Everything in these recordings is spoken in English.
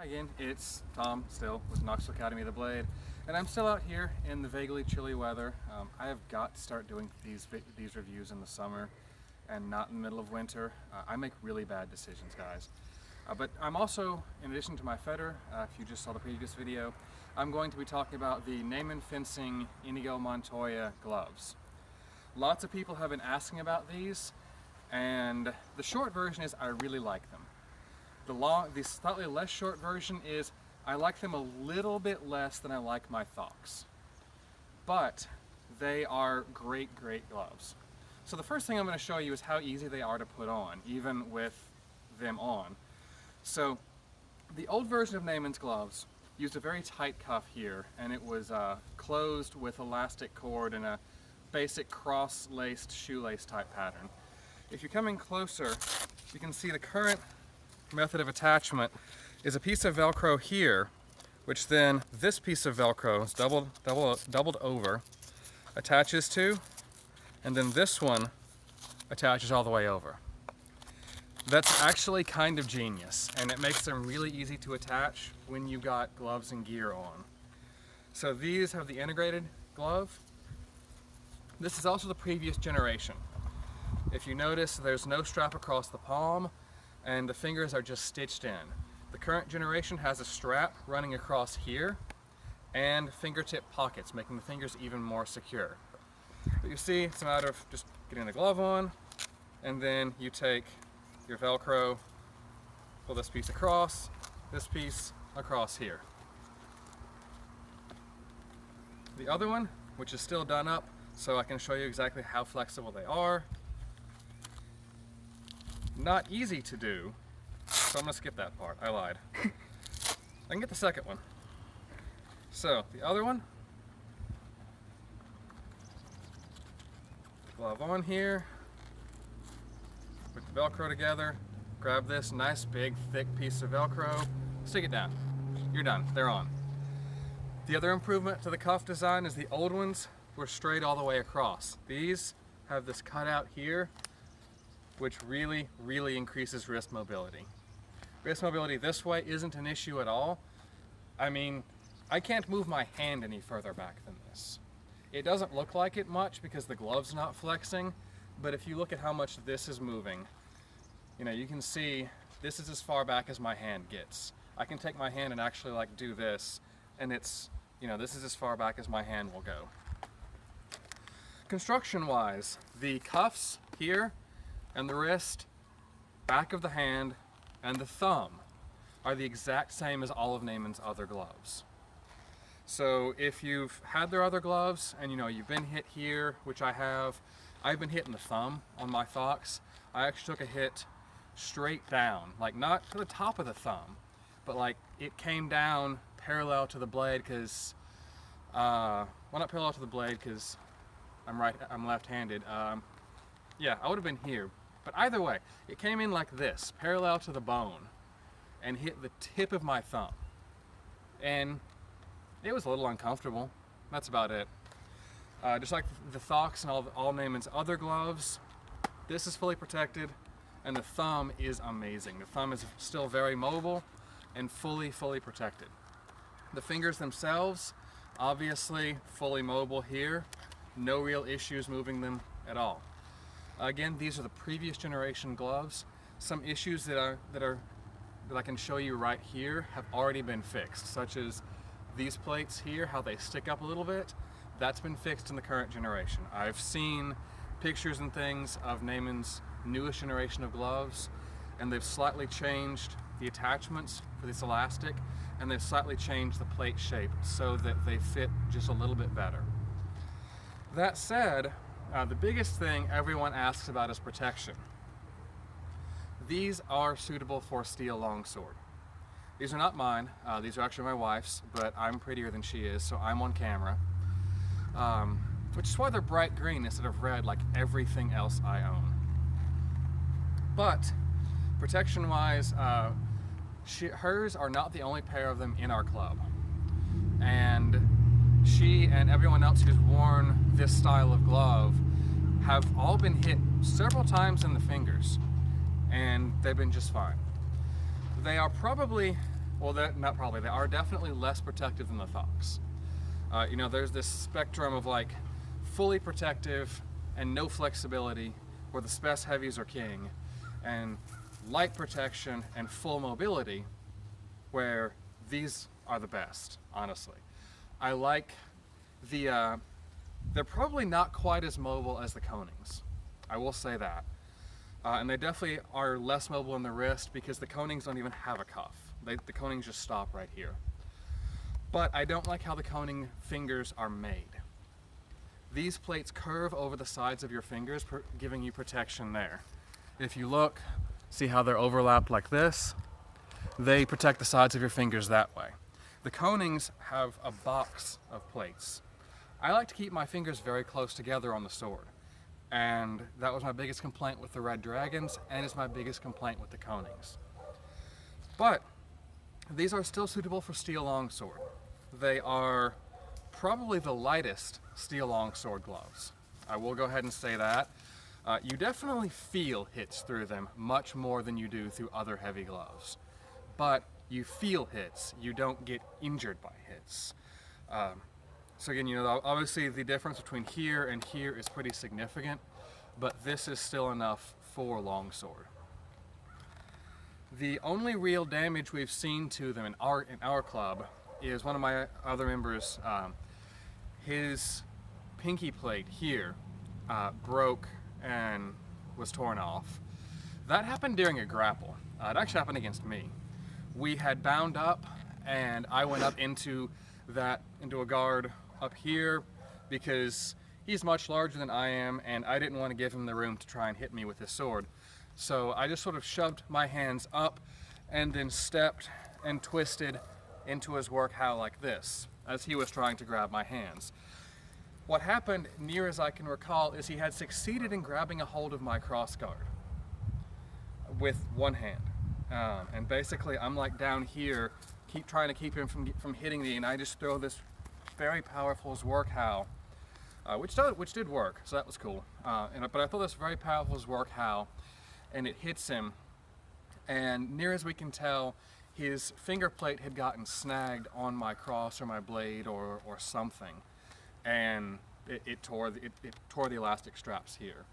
Again, it's Tom still with Knoxville Academy of the Blade, and I'm still out here in the vaguely chilly weather. I have got to start doing these reviews in the summer and not in the middle of winter. I make really bad decisions, guys. But I'm also, in addition to my Feder, if you just saw the previous video, I'm going to be talking about the Neyman Fencing Inigo Montoya gloves. Lots of people have been asking about these, and the short version is I really like them. The slightly less short version is I like them a little bit less than I like my Thox. But they are great, great gloves. So the first thing I'm going to show you is how easy they are to put on, even with them on. So the old version of Neyman's gloves used a very tight cuff here, and it was closed with elastic cord and a basic cross-laced shoelace type pattern. If you're coming closer, you can see the current method of attachment is a piece of Velcro here, which then this piece of Velcro is doubled over, attaches to, and then this one attaches all the way over. That's actually kind of genius, and it makes them really easy to attach when you got gloves and gear on. So these have the integrated glove. This is also the previous generation. If you notice, there's no strap across the palm, and the fingers are just stitched in. The current generation has a strap running across here and fingertip pockets, making the fingers even more secure. But you see, it's a matter of just getting the glove on, and then you take your Velcro, pull this piece across here. The other one, which is still done up, so I can show you exactly how flexible they are. Not easy to do, so I'm going to skip that part. I lied. I can get the second one. So, the other one, glove on here, put the Velcro together, grab this nice big thick piece of Velcro, stick it down. You're done. They're on. The other improvement to the cuff design is the old ones were straight all the way across. These have this cutout here, which really, really increases wrist mobility. Wrist mobility this way isn't an issue at all. I mean, I can't move my hand any further back than this. It doesn't look like it much because the glove's not flexing, but if you look at how much this is moving, you can see this is as far back as my hand gets. I can take my hand and actually like do this, and it's, this is as far back as my hand will go. Construction-wise, the cuffs here and the wrist, back of the hand, and the thumb are the exact same as all of Neyman's other gloves. So if you've had their other gloves and you've been hit here, which I've been hitting the thumb on my Thox. I actually took a hit straight down, like not to the top of the thumb, but like it came down parallel to the blade because, well, not parallel to the blade because I'm left-handed. Yeah, I would have been here. But either way, it came in like this, parallel to the bone, and hit the tip of my thumb. And it was a little uncomfortable. That's about it. Just like the Thox and all Neyman's other gloves, this is fully protected, and the thumb is amazing. The thumb is still very mobile and fully protected. The fingers themselves, obviously fully mobile here. No real issues moving them at all. Again, these are the previous generation gloves. Some issues that I can show you right here have already been fixed, such as these plates here, how they stick up a little bit. That's been fixed in the current generation. I've seen pictures and things of Neyman's newest generation of gloves, and they've slightly changed the attachments for this elastic, and they've slightly changed the plate shape so that they fit just a little bit better. That said, the biggest thing everyone asks about is protection. These are suitable for steel longsword. These are not mine, these are actually my wife's, but I'm prettier than she is, so I'm on camera. Which is why they're bright green instead of red like everything else I own. But protection-wise, hers are not the only pair of them in our club. And she and everyone else who's worn this style of glove have all been hit several times in the fingers, and they've been just fine. They are probably Well, not probably. They are definitely less protective than the Fox. You know, there's this spectrum of like fully protective and no flexibility, where the Spec Heavies are king, and light protection and full mobility, where these are the best, honestly. I like they're probably not quite as mobile as the Konings. I will say that. And they definitely are less mobile in the wrist because the Konings don't even have a cuff. The Konings just stop right here. But I don't like how the Koning fingers are made. These plates curve over the sides of your fingers, giving you protection there. If you look, see how they're overlapped like this? They protect the sides of your fingers that way. The Konings have a box of plates. I like to keep my fingers very close together on the sword. And that was my biggest complaint with the Red Dragons, and it's my biggest complaint with the Konings. But these are still suitable for steel longsword. They are probably the lightest steel longsword gloves. I will go ahead and say that. You definitely feel hits through them much more than you do through other heavy gloves. But you feel hits, you don't get injured by hits. So again, you know, obviously the difference between here and here is pretty significant, but this is still enough for longsword. The only real damage we've seen to them in our club is one of my other members, his pinky plate here broke and was torn off. That happened during a grapple. It actually happened against me. We had bound up, and I went up into a guard up here because he's much larger than I am, and I didn't want to give him the room to try and hit me with his sword. So I just sort of shoved my hands up and then stepped and twisted into his work how like this, as he was trying to grab my hands. What happened, near as I can recall, is he had succeeded in grabbing a hold of my crossguard with one hand. And basically I'm like down here, trying to keep him from hitting me, and I just throw this very powerful work howl, which did work, so that was cool. But I throw this very powerful work howl, and it hits him, and near as we can tell, his finger plate had gotten snagged on my cross or my blade or something, and it tore the elastic straps here.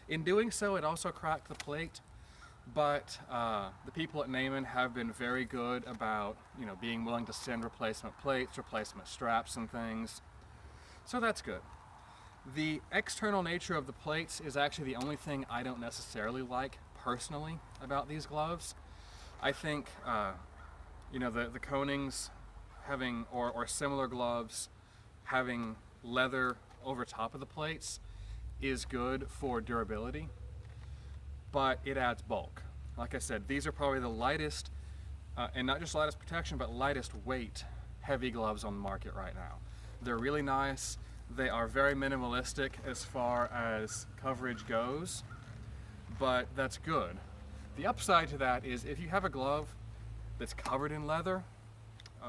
In doing so, it also cracked the plate, but the people at Neyman have been very good about, you know, being willing to send replacement plates, replacement straps and things, so that's good. The external nature of the plates is actually the only thing I don't necessarily like personally about these gloves. I think, you know, the Konings having, or similar gloves, having leather over top of the plates is good for durability, but it adds bulk. Like I said, these are probably the lightest, and not just lightest protection, but lightest weight heavy gloves on the market right now. They're really nice. They are very minimalistic as far as coverage goes, but that's good. The upside to that is if you have a glove that's covered in leather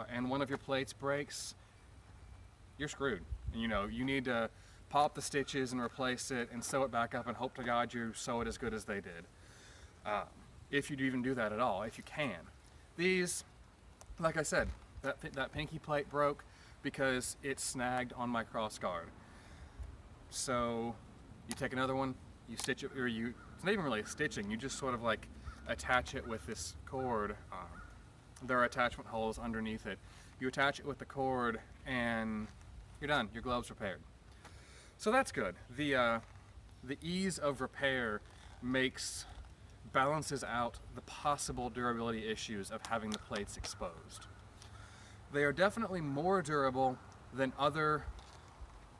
and one of your plates breaks, you're screwed. And, you know, you need to pop the stitches and replace it and sew it back up and hope to God you sew it as good as they did. If you even do that at all, if you can. These, like I said, that pinky plate broke because it snagged on my cross guard. So you take another one, you stitch it, or it's not even really stitching, you just sort of like attach it with this cord. There are attachment holes underneath it. You attach it with the cord and you're done, your glove's repaired. So that's good. The ease of repair balances out the possible durability issues of having the plates exposed. They are definitely more durable than other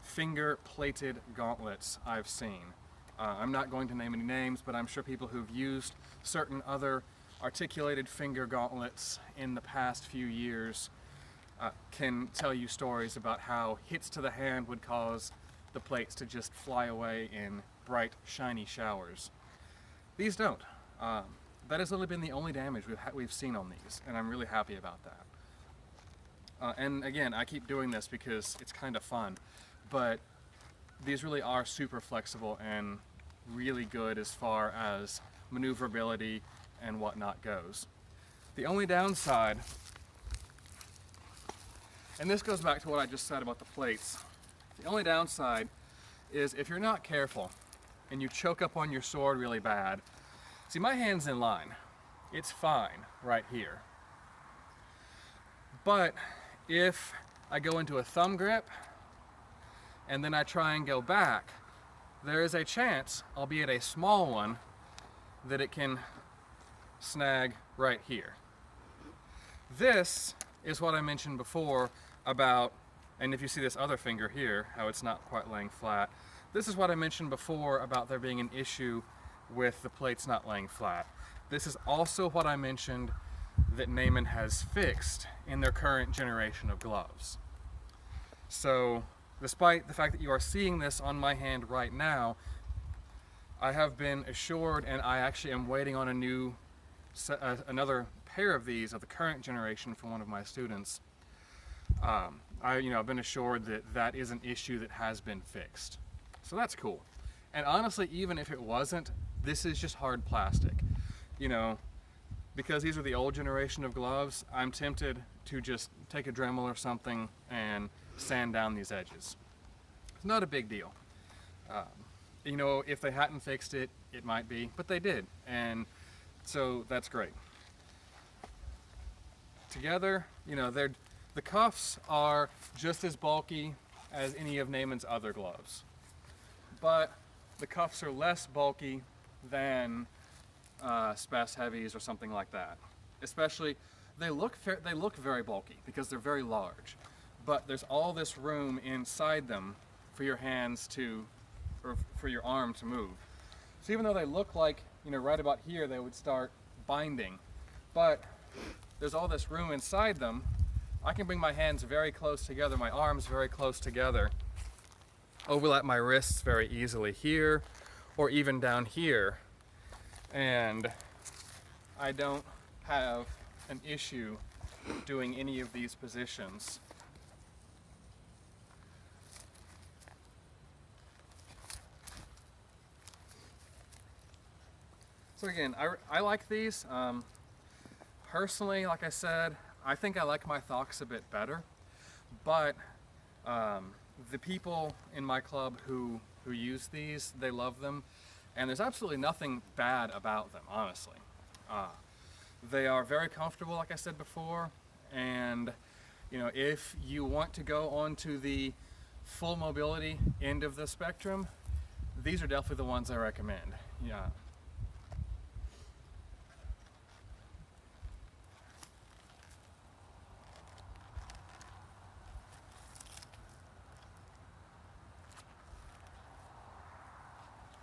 finger-plated gauntlets I've seen. I'm not going to name any names, but I'm sure people who've used certain other articulated finger gauntlets in the past few years can tell you stories about how hits to the hand would cause the plates to just fly away in bright, shiny showers. These don't. That has literally been the only damage we've seen on these, and I'm really happy about that. And again, I keep doing this because it's kind of fun, but these really are super flexible and really good as far as maneuverability and whatnot goes. The only downside And this goes back to what I just said about the plates. The only downside is if you're not careful and you choke up on your sword really bad. See, my hand's in line. It's fine right here. But if I go into a thumb grip and then I try and go back, there is a chance, albeit a small one, that it can snag right here. This is what I mentioned before about, and if you see this other finger here, how it's not quite laying flat, this is what I mentioned before about there being an issue with the plates not laying flat. This is also what I mentioned that Neyman has fixed in their current generation of gloves. So, despite the fact that you are seeing this on my hand right now, I have been assured, and I actually am waiting on another pair of these of the current generation from one of my students. I've been assured that that is an issue that has been fixed. So that's cool. And honestly, even if it wasn't, this is just hard plastic. Because these are the old generation of gloves, I'm tempted to just take a Dremel or something and sand down these edges. It's not a big deal. If they hadn't fixed it, it might be, but they did, and so that's great. Together, the cuffs are just as bulky as any of Neyman's other gloves, but the cuffs are less bulky than Spaz Heavies or something like that. Especially, they look very bulky because they're very large, but there's all this room inside them for your hands or for your arm to move. So even though they look like, right about here they would start binding, but there's all this room inside them, I can bring my hands very close together, my arms very close together, overlap my wrists very easily here, or even down here, and I don't have an issue doing any of these positions. So again, I like these. Personally, like I said, I think I like my Thox a bit better, but the people in my club who use these, they love them, and there's absolutely nothing bad about them, honestly. They are very comfortable, like I said before, and if you want to go on to the full mobility end of the spectrum, these are definitely the ones I recommend. Yeah.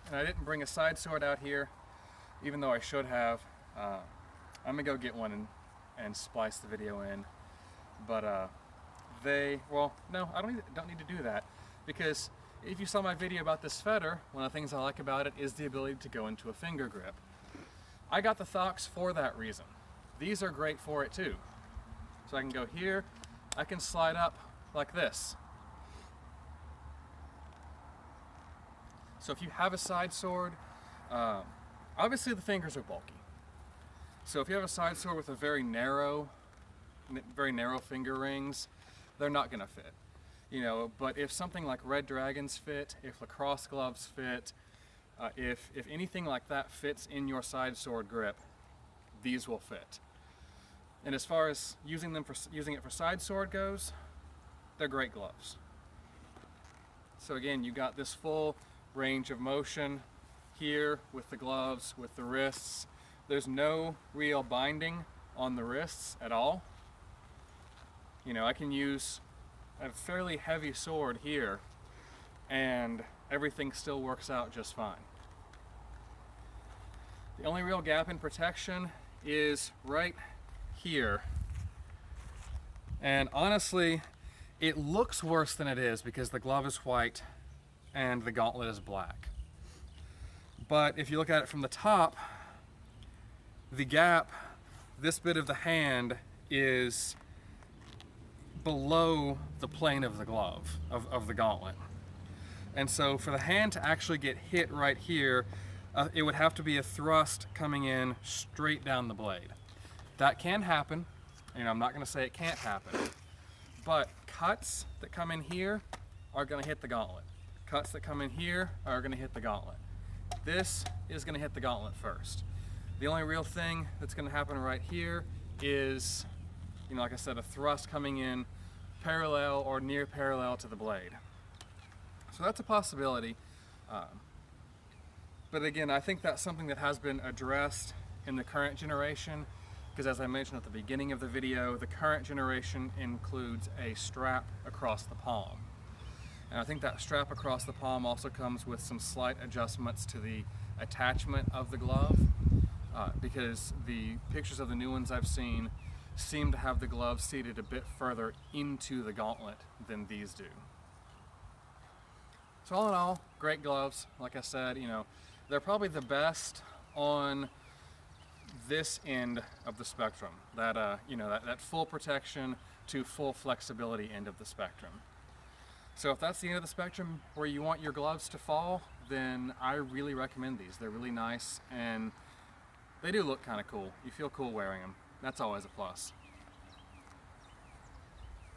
And I didn't bring a side sword out here, even though I should have. I'm gonna go get one and splice the video in. But no, I don't need to do that, because if you saw my video about this fetter, one of the things I like about it is the ability to go into a finger grip. I got the Thox for that reason. These are great for it too. So I can go here, I can slide up like this. So if you have a side sword, obviously the fingers are bulky. So if you have a side sword with a very narrow finger rings, they're not gonna fit. But if something like Red Dragons fit, if lacrosse gloves fit, if anything like that fits in your side sword grip, these will fit. And as far as using it for side sword goes, they're great gloves. So again, you got this full range of motion here with the gloves, with the wrists. There's no real binding on the wrists at all. I can use a fairly heavy sword here and everything still works out just fine. The only real gap in protection is right here. And honestly, it looks worse than it is because the glove is white and the gauntlet is black. But if you look at it from the top, the gap, this bit of the hand, is below the plane of the glove, of the gauntlet. And so for the hand to actually get hit right here, it would have to be a thrust coming in straight down the blade. That can happen. I'm not going to say it can't happen, but cuts that come in here are going to hit the gauntlet. Cuts that come in here are going to hit the gauntlet. This is going to hit the gauntlet first. The only real thing that's going to happen right here is, you know, like I said, a thrust coming in parallel or near parallel to the blade. So that's a possibility. But again, I think that's something that has been addressed in the current generation, because as I mentioned at the beginning of the video, the current generation includes a strap across the palm. And I think that strap across the palm also comes with some slight adjustments to the attachment of the glove, because the pictures of the new ones I've seen seem to have the glove seated a bit further into the gauntlet than these do. So all in all, great gloves. Like I said, you know, they're probably the best on this end of the spectrum. That you know, that full protection to full flexibility end of the spectrum. So if that's the end of the spectrum where you want your gloves to fall, then I really recommend these. They're really nice and they do look kind of cool. You feel cool wearing them. That's always a plus.